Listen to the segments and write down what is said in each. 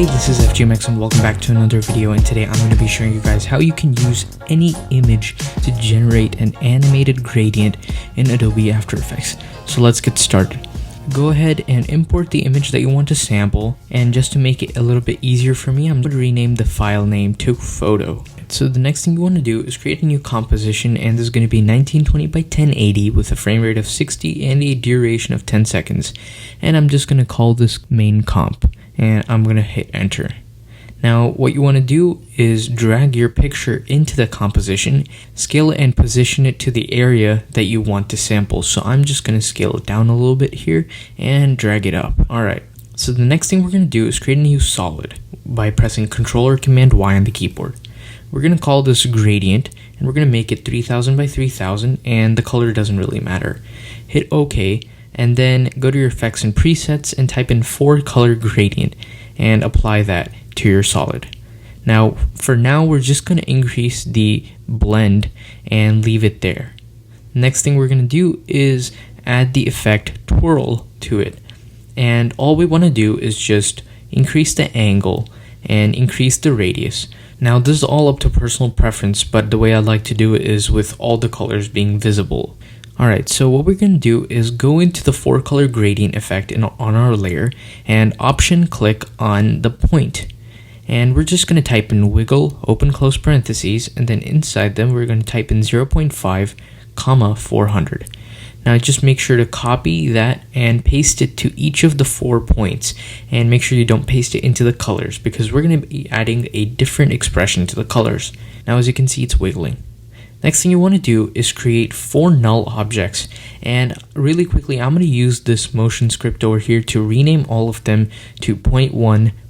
Hey, this is FGMX and welcome back to another video, and today I'm going to be showing you guys how you can use any image to generate an animated gradient in Adobe After Effects. So let's get started. Go ahead and import the image that you want to sample, and just to make it a little bit easier for me, I'm going to rename the file name to photo. So the next thing you want to do is create a new composition, and this is going to be 1920 by 1080 with a frame rate of 60 and a duration of 10 seconds. And I'm just going to call this main comp, and I'm going to hit enter. Now what you want to do is drag your picture into the composition, scale it and position it to the area that you want to sample. So I'm just going to scale it down a little bit here and drag it up. Alright, so the next thing we're going to do is create a new solid by pressing Ctrl or Command Y on the keyboard. We're going to call this gradient, and we're going to make it 3000 by 3000, and the color doesn't really matter. Hit OK, and then go to your effects and presets and type in 4-color gradient and apply that to your solid. Now for now we're just going to increase the blend and leave it there. Next thing we're going to do is add the effect twirl to it, and all we want to do is just increase the angle and increase the radius. Now this is all up to personal preference, but the way I like to do it is with all the colors being visible. Alright, so what we're going to do is go into the 4-color gradient effect on our layer and option click on the point. And we're just going to type in wiggle, open close parentheses, and then inside them we're going to type in 0.5, comma 400. Now just make sure to copy that and paste it to each of the 4 points, and make sure you don't paste it into the colors because we're going to be adding a different expression to the colors. Now as you can see, it's wiggling. Next thing you want to do is create 4 null objects, and really quickly I'm going to use this motion script over here to rename all of them to 0.1,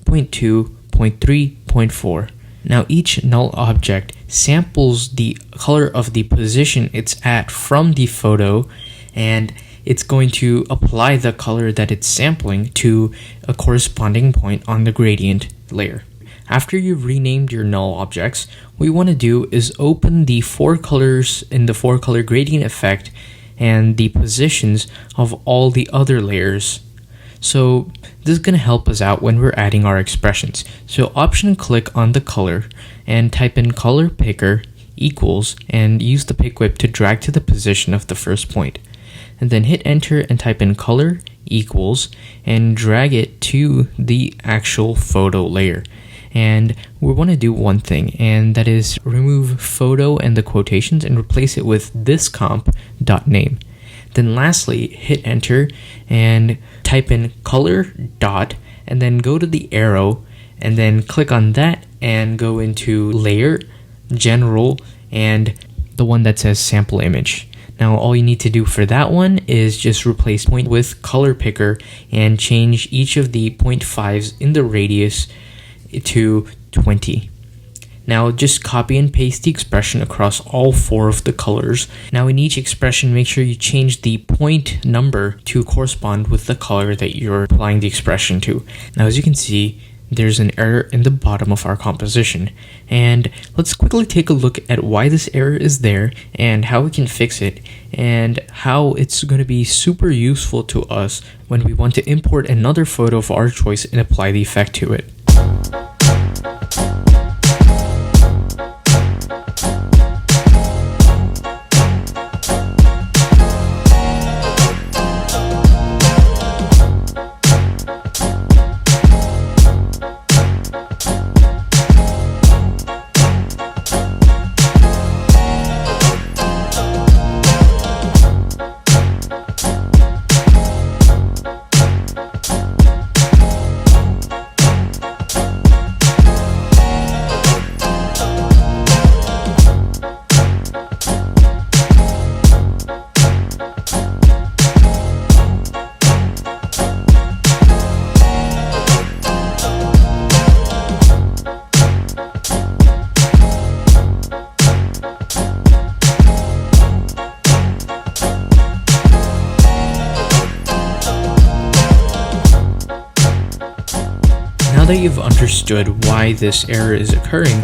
0.2, 0.3, 0.4. Now each null object samples the color of the position it's at from the photo, and it's going to apply the color that it's sampling to a corresponding point on the gradient layer. After you've renamed your null objects, what you want to do is open the 4 colors in the 4-color gradient effect and the positions of all the other layers. So this is going to help us out when we're adding our expressions. So option click on the color and type in color picker equals, and use the pick whip to drag to the position of the first point. And then hit enter and type in color equals and drag it to the actual photo layer. And we want to do one thing, and that is remove photo and the quotations and replace it with this comp.name. Then lastly, hit enter and type in color dot, and then go to the arrow and then click on that and go into layer, general, and the one that says sample image. Now all you need to do for that one is just replace point with color picker and change each of the 0.5s in the radius to 20. Now just copy and paste the expression across all 4 of the colors. Now in each expression, make sure you change the point number to correspond with the color that you're applying the expression to. Now as you can see, there's an error in the bottom of our composition, and let's quickly take a look at why this error is there and how we can fix it, and how it's going to be super useful to us when we want to import another photo of our choice and apply the effect to it. Now that you've understood why this error is occurring,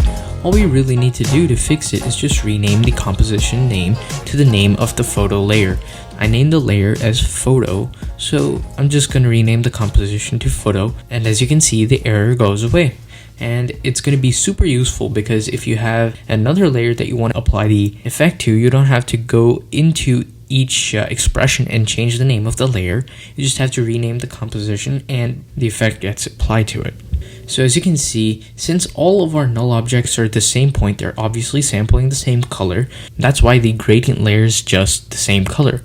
all we really need to do to fix it is just rename the composition name to the name of the photo layer. I named the layer as photo, so I'm just going to rename the composition to photo, and as you can see, the error goes away. And it's going to be super useful because if you have another layer that you want to apply the effect to, you don't have to go into each expression and change the name of the layer. You just have to rename the composition and the effect gets applied to it. So as you can see, since all of our null objects are at the same point, they're obviously sampling the same color. That's why the gradient layer is just the same color.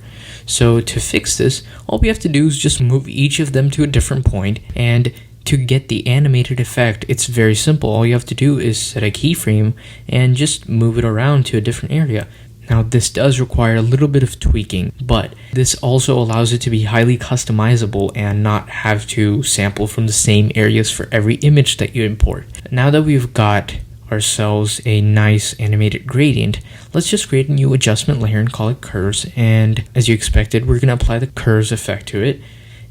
So to fix this, all we have to do is just move each of them to a different point, and to get the animated effect, it's very simple. All you have to do is set a keyframe and just move it around to a different area. Now this does require a little bit of tweaking, but this also allows it to be highly customizable and not have to sample from the same areas for every image that you import. Now that we've got ourselves a nice animated gradient, let's just create a new adjustment layer and call it curves, and as you expected, we're going to apply the curves effect to it.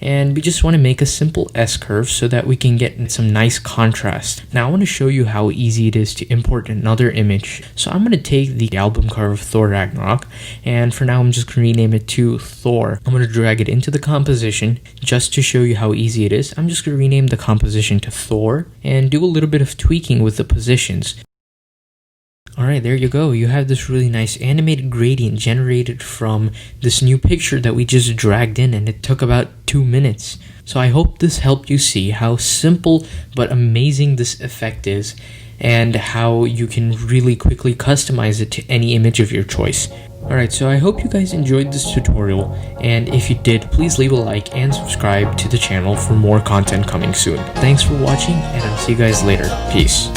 And we just want to make a simple S curve so that we can get some nice contrast. Now I want to show you how easy it is to import another image. So I'm going to take the album cover of Thor Ragnarok, and for now I'm just going to rename it to Thor. I'm going to drag it into the composition just to show you how easy it is. I'm just going to rename the composition to Thor and do a little bit of tweaking with the positions. Alright, there you go. You have this really nice animated gradient generated from this new picture that we just dragged in, and it took about 2 minutes. So I hope this helped you see how simple but amazing this effect is, and how you can really quickly customize it to any image of your choice. Alright, so I hope you guys enjoyed this tutorial, and if you did, please leave a like and subscribe to the channel for more content coming soon. Thanks for watching, and I'll see you guys later. Peace.